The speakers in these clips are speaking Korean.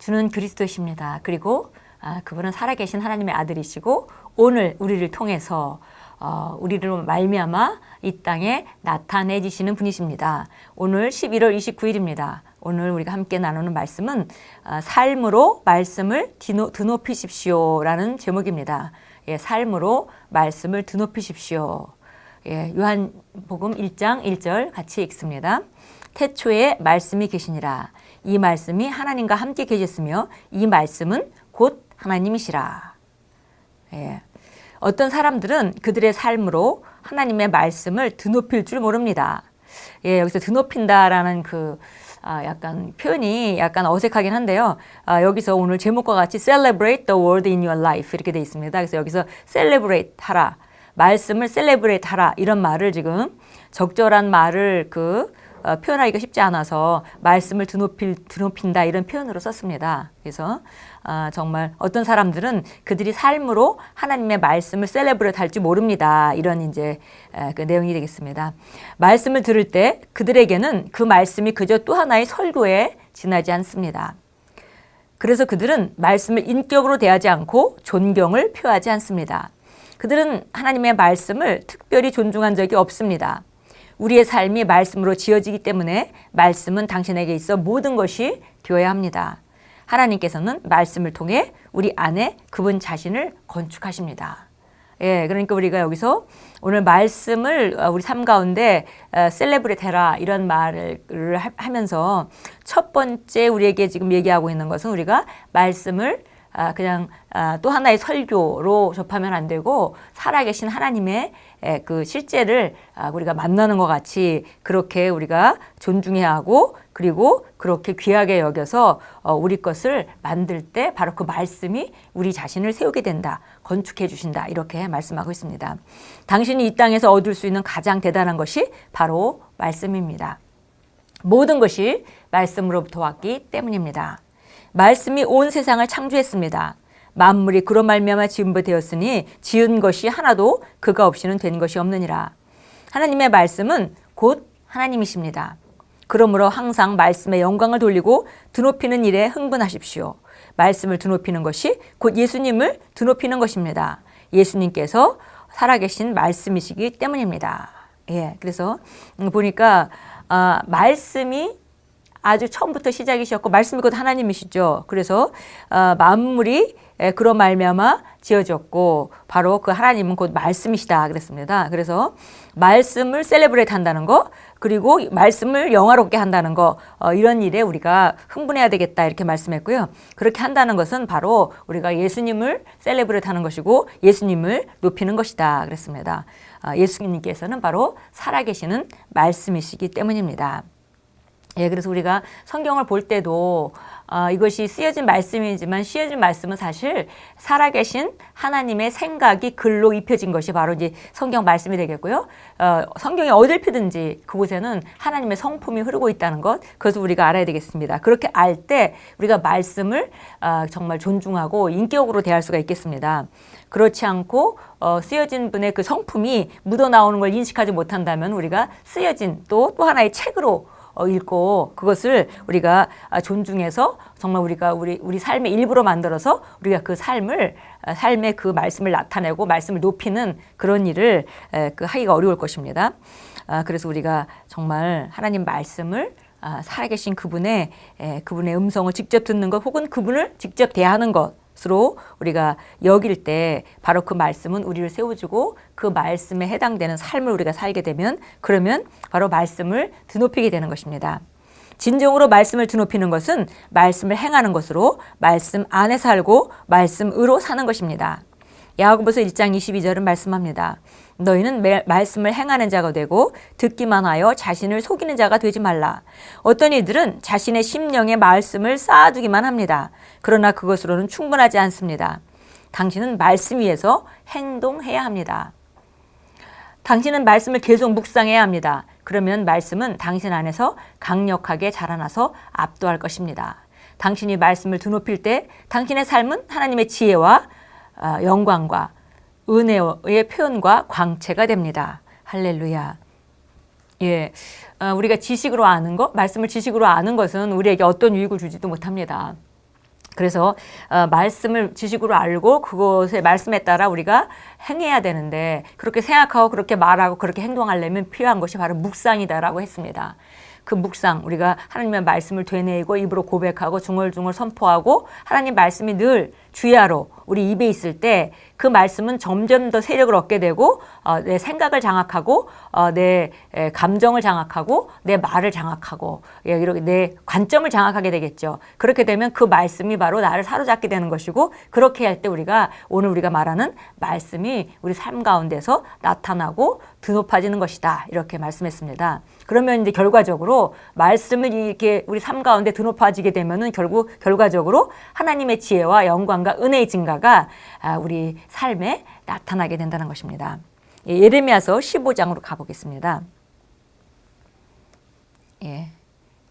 주는 그리스도십니다. 그리고 그분은 살아계신 하나님의 아들이시고 오늘 우리를 통해서 우리를 말미암아 이 땅에 나타내지시는 분이십니다. 오늘 11월 29일입니다. 오늘 우리가 함께 나누는 말씀은 삶으로 말씀을 드높이십시오라는 제목입니다. 예, 삶으로 말씀을 드높이십시오. 예, 요한복음 1장 1절 같이 읽습니다. 태초에 말씀이 계시니라. 이 말씀이 하나님과 함께 계셨으며 이 말씀은 곧 하나님이시라. 예. 어떤 사람들은 그들의 삶으로 하나님의 말씀을 드높일 줄 모릅니다. 예, 여기서 드높인다라는 약간 표현이 약간 어색하긴 한데요. 여기서 오늘 제목과 같이 celebrate the word in your life 이렇게 되어 있습니다. 그래서 여기서 celebrate 하라. 말씀을 celebrate 하라. 이런 말을 지금 적절한 말을 표현하기가 쉽지 않아서 말씀을 드높인다 이런 표현으로 썼습니다. 그래서 정말 어떤 사람들은 그들이 삶으로 하나님의 말씀을 셀레브레이트 할지 모릅니다. 이런 이제 그 내용이 되겠습니다. 말씀을 들을 때 그들에게는 그 말씀이 그저 또 하나의 설교에 지나지 않습니다. 그래서 그들은 말씀을 인격으로 대하지 않고 존경을 표하지 않습니다. 그들은 하나님의 말씀을 특별히 존중한 적이 없습니다. 우리의 삶이 말씀으로 지어지기 때문에 말씀은 당신에게 있어 모든 것이 되어야 합니다. 하나님께서는 말씀을 통해 우리 안에 그분 자신을 건축하십니다. 예, 그러니까 우리가 여기서 오늘 말씀을 우리 삶 가운데 셀레브레이트 해라 이런 말을 하면서 첫 번째 우리에게 지금 얘기하고 있는 것은 우리가 말씀을 그냥 또 하나의 설교로 접하면 안 되고 살아계신 하나님의 그 실제를 우리가 만나는 것 같이 그렇게 우리가 존중해야 하고 그리고 그렇게 귀하게 여겨서 우리 것을 만들 때 바로 그 말씀이 우리 자신을 세우게 된다. 건축해 주신다. 이렇게 말씀하고 있습니다. 당신이 이 땅에서 얻을 수 있는 가장 대단한 것이 바로 말씀입니다. 모든 것이 말씀으로부터 왔기 때문입니다. 말씀이 온 세상을 창조했습니다. 만물이 그로 말미암아 지은 바 되었으니 지은 것이 하나도 그가 없이는 된 것이 없느니라. 하나님의 말씀은 곧 하나님이십니다. 그러므로 항상 말씀의 영광을 돌리고 드높이는 일에 흥분하십시오. 말씀을 드높이는 것이 곧 예수님을 드높이는 것입니다. 예수님께서 살아계신 말씀이시기 때문입니다. 예, 그래서 보니까 말씀이 아주 처음부터 시작이셨고 말씀이 곧 하나님이시죠. 그래서 만물이 그런 말미암아 지어졌고 바로 그 하나님은 곧 말씀이시다 그랬습니다. 그래서 말씀을 셀레브레이트 한다는 거 그리고 말씀을 영화롭게 한다는 거 이런 일에 우리가 흥분해야 되겠다 이렇게 말씀했고요. 그렇게 한다는 것은 바로 우리가 예수님을 셀레브레이트 하는 것이고 예수님을 높이는 것이다 그랬습니다. 예수님께서는 바로 살아계시는 말씀이시기 때문입니다. 예, 그래서 우리가 성경을 볼 때도 이것이 쓰여진 말씀이지만 쓰여진 말씀은 사실 살아계신 하나님의 생각이 글로 입혀진 것이 바로 이제 성경 말씀이 되겠고요. 성경이 어딜 피든지 그곳에는 하나님의 성품이 흐르고 있다는 것, 그것을 우리가 알아야 되겠습니다. 그렇게 알 때 우리가 말씀을 정말 존중하고 인격으로 대할 수가 있겠습니다. 그렇지 않고 쓰여진 분의 그 성품이 묻어나오는 걸 인식하지 못한다면 우리가 쓰여진 또 하나의 책으로 읽고 그것을 우리가 존중해서 정말 우리가 우리 삶의 일부로 만들어서 우리가 그 삶의 그 말씀을 나타내고 말씀을 높이는 그런 일을 하기가 어려울 것입니다. 그래서 우리가 정말 하나님 말씀을 살아계신 그분의 음성을 직접 듣는 것 혹은 그분을 직접 대하는 것으로 우리가 여길 때 바로 그 말씀은 우리를 세워주고 그 말씀에 해당되는 삶을 우리가 살게 되면 그러면 바로 말씀을 드높이게 되는 것입니다. 진정으로 말씀을 드높이는 것은 말씀을 행하는 것으로 말씀 안에 살고 말씀으로 사는 것입니다. 야고보서 1장 22절은 말씀합니다. 너희는 말씀을 행하는 자가 되고 듣기만 하여 자신을 속이는 자가 되지 말라. 어떤 이들은 자신의 심령에 말씀을 쌓아두기만 합니다. 그러나 그것으로는 충분하지 않습니다. 당신은 말씀 위에서 행동해야 합니다. 당신은 말씀을 계속 묵상해야 합니다. 그러면 말씀은 당신 안에서 강력하게 자라나서 압도할 것입니다. 당신이 말씀을 드높일 때 당신의 삶은 하나님의 지혜와 영광과 은혜의 표현과 광채가 됩니다. 할렐루야. 예, 우리가 지식으로 아는 것, 말씀을 지식으로 아는 것은 우리에게 어떤 유익을 주지도 못합니다. 그래서 말씀을 지식으로 알고 그것의 말씀에 따라 우리가 행해야 되는데 그렇게 생각하고 그렇게 말하고 그렇게 행동하려면 필요한 것이 바로 묵상이다라고 했습니다. 그 묵상, 우리가 하나님의 말씀을 되뇌이고 입으로 고백하고 중얼중얼 선포하고 하나님 말씀이 늘 주야로 우리 입에 있을 때 그 말씀은 점점 더 세력을 얻게 되고 내 생각을 장악하고 내 감정을 장악하고 내 말을 장악하고 이렇게 내 관점을 장악하게 되겠죠. 그렇게 되면 그 말씀이 바로 나를 사로잡게 되는 것이고 그렇게 할 때 우리가 오늘 우리가 말하는 말씀이 우리 삶 가운데서 나타나고 드높아지는 것이다. 이렇게 말씀했습니다. 그러면 이제 결과적으로 말씀을 이렇게 우리 삶 가운데 드높아지게 되면은 결과적으로 하나님의 지혜와 영광과 은혜의 증가가 우리 삶에 나타나게 된다는 것입니다. 예레미야서 15장으로 가보겠습니다.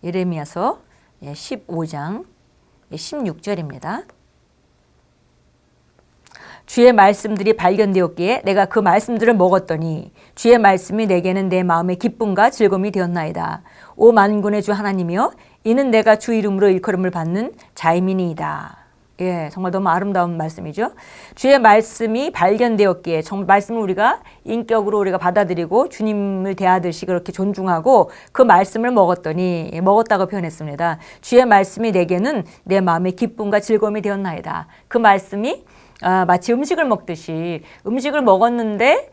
예레미야서 15장 16절입니다. 주의 말씀들이 발견되었기에 내가 그 말씀들을 먹었더니 주의 말씀이 내게는 내 마음의 기쁨과 즐거움이 되었나이다. 오 만군의 주 하나님이여 이는 내가 주 이름으로 일컬음을 받는 자임이니이다. 정말 너무 아름다운 말씀이죠. 주의 말씀이 발견되었기에 정말 말씀을 우리가 인격으로 우리가 받아들이고 주님을 대하듯이 그렇게 존중하고 그 말씀을 먹었더니 먹었다고 표현했습니다. 주의 말씀이 내게는 내 마음의 기쁨과 즐거움이 되었나이다. 그 말씀이 마치 음식을 먹듯이 음식을 먹었는데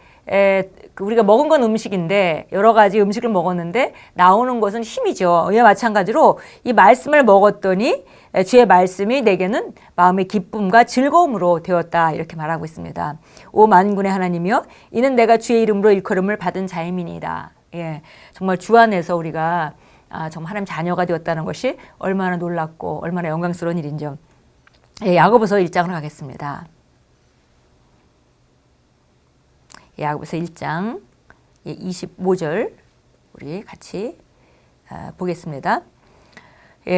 우리가 먹은 건 음식인데 여러 가지 음식을 먹었는데 나오는 것은 힘이죠. 이와 마찬가지로 이 말씀을 먹었더니 주의 말씀이 내게는 마음의 기쁨과 즐거움으로 되었다 이렇게 말하고 있습니다. 오 만군의 하나님이여 이는 내가 주의 이름으로 일컬음을 받은 자임이니이다. 정말 주 안에서 우리가 정말 하나님 자녀가 되었다는 것이 얼마나 놀랍고 얼마나 영광스러운 일인지 야고보서 1장으로 가겠습니다. 야고보서 1장 25절 우리 같이 보겠습니다.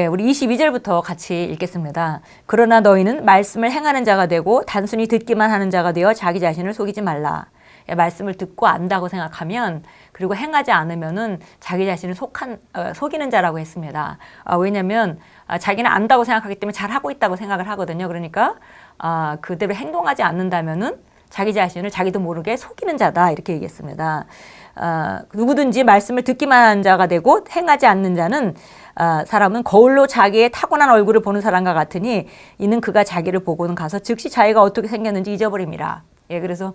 우리 22절부터 같이 읽겠습니다. 그러나 너희는 말씀을 행하는 자가 되고 단순히 듣기만 하는 자가 되어 자기 자신을 속이지 말라. 말씀을 듣고 안다고 생각하면 그리고 행하지 않으면은 자기 자신을 속이는 자라고 했습니다. 왜냐하면 자기는 안다고 생각하기 때문에 잘하고 있다고 생각을 하거든요. 그러니까 그대로 행동하지 않는다면은 자기 자신을 자기도 모르게 속이는 자다 이렇게 얘기했습니다. 누구든지 말씀을 듣기만 하는 자가 되고 행하지 않는 자는 사람은 거울로 자기의 타고난 얼굴을 보는 사람과 같으니 이는 그가 자기를 보고는 가서 즉시 자기가 어떻게 생겼는지 잊어버립니다. 그래서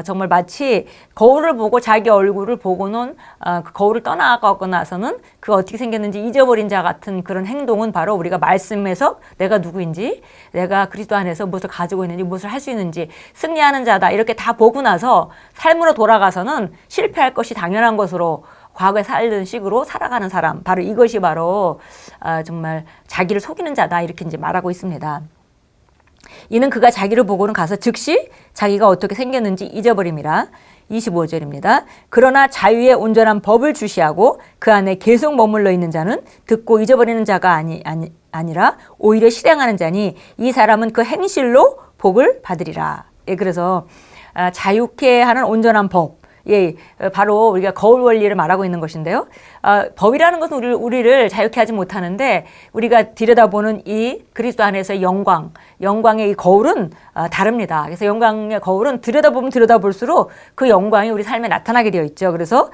정말 마치 거울을 보고 자기 얼굴을 보고는 그 거울을 떠나가고 나서는 그가 어떻게 생겼는지 잊어버린 자 같은 그런 행동은 바로 우리가 말씀에서 내가 누구인지 내가 그리스도 안에서 무엇을 가지고 있는지 무엇을 할 수 있는지 승리하는 자다 이렇게 다 보고 나서 삶으로 돌아가서는 실패할 것이 당연한 것으로 과거에 살던 식으로 살아가는 사람 바로 이것이 바로 정말 자기를 속이는 자다 이렇게 이제 말하고 있습니다. 이는 그가 자기를 보고는 가서 즉시 자기가 어떻게 생겼는지 잊어버림이라. 25절입니다. 그러나 자유의 온전한 법을 주시하고 그 안에 계속 머물러 있는 자는 듣고 잊어버리는 자가 아니라 오히려 실행하는 자니 이 사람은 그 행실로 복을 받으리라. 그래서 자유케 하는 온전한 법. 바로 우리가 거울 원리를 말하고 있는 것인데요. 법이라는 것은 우리를 자유케 하지 못하는데 우리가 들여다보는 이 그리스도 안에서의 영광의 이 거울은 다릅니다. 그래서 영광의 거울은 들여다보면 들여다볼수록 그 영광이 우리 삶에 나타나게 되어 있죠. 그래서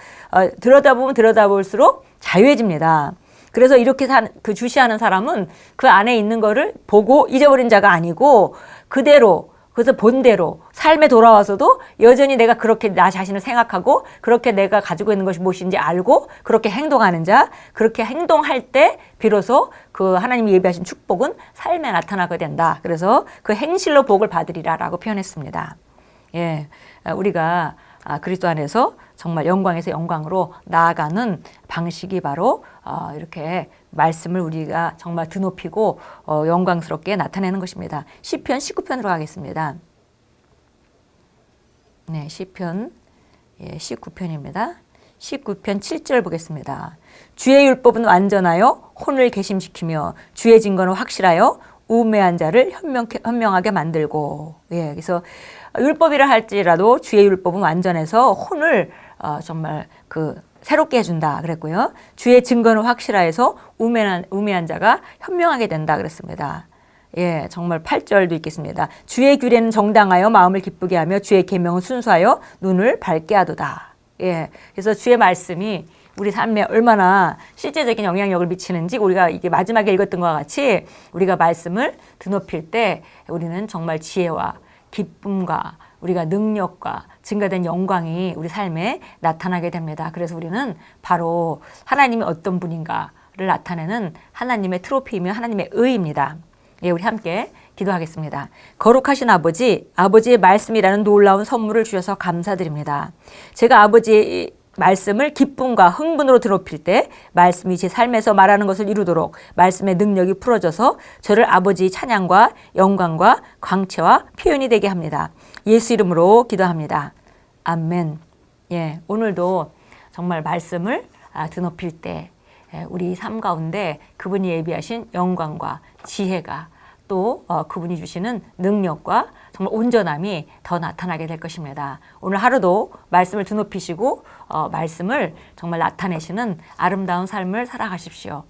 들여다보면 들여다볼수록 자유해집니다. 그래서 이렇게 그 주시하는 사람은 그 안에 있는 거를 보고 잊어버린 자가 아니고 그래서 본대로 삶에 돌아와서도 여전히 내가 그렇게 나 자신을 생각하고 그렇게 내가 가지고 있는 것이 무엇인지 알고 그렇게 행동하는 자, 그렇게 행동할 때 비로소 그 하나님이 예비하신 축복은 삶에 나타나게 된다. 그래서 그 행실로 복을 받으리라라고 표현했습니다. 우리가 그리스도 안에서 정말 영광에서 영광으로 나아가는 방식이 바로 이렇게 말씀을 우리가 정말 드높이고 영광스럽게 나타내는 것입니다. 시편 19편으로 가겠습니다. 시편 19편입니다. 19편 7절 보겠습니다. 주의 율법은 완전하여 혼을 개심시키며 주의 증거는 확실하여 우매한 자를 현명하게 만들고. 그래서 율법이라 할지라도 주의 율법은 완전해서 혼을 정말 새롭게 해준다 그랬고요. 주의 증거는 확실하여서 우매한 자가 현명하게 된다 그랬습니다. 예, 정말 8절도 있겠습니다. 주의 규례는 정당하여 마음을 기쁘게 하며 주의 계명은 순수하여 눈을 밝게 하도다. 예, 그래서 주의 말씀이 우리 삶에 얼마나 실제적인 영향력을 미치는지 우리가 이게 마지막에 읽었던 것과 같이 우리가 말씀을 드높일 때 우리는 정말 지혜와 기쁨과 우리가 능력과 증가된 영광이 우리 삶에 나타나게 됩니다. 그래서 우리는 바로 하나님이 어떤 분인가를 나타내는 하나님의 트로피이며 하나님의 의입니다. 예, 우리 함께 기도하겠습니다. 거룩하신 아버지, 아버지의 말씀이라는 놀라운 선물을 주셔서 감사드립니다. 제가 아버지의 말씀을 기쁨과 흥분으로 드높일 때 말씀이 제 삶에서 말하는 것을 이루도록 말씀의 능력이 풀어져서 저를 아버지의 찬양과 영광과 광채와 표현이 되게 합니다. 예수 이름으로 기도합니다. 아멘. 예, 오늘도 정말 말씀을 드높일 때 우리 삶 가운데 그분이 예비하신 영광과 지혜가 또 그분이 주시는 능력과 정말 온전함이 더 나타나게 될 것입니다. 오늘 하루도 말씀을 드높이시고 말씀을 정말 나타내시는 아름다운 삶을 살아가십시오.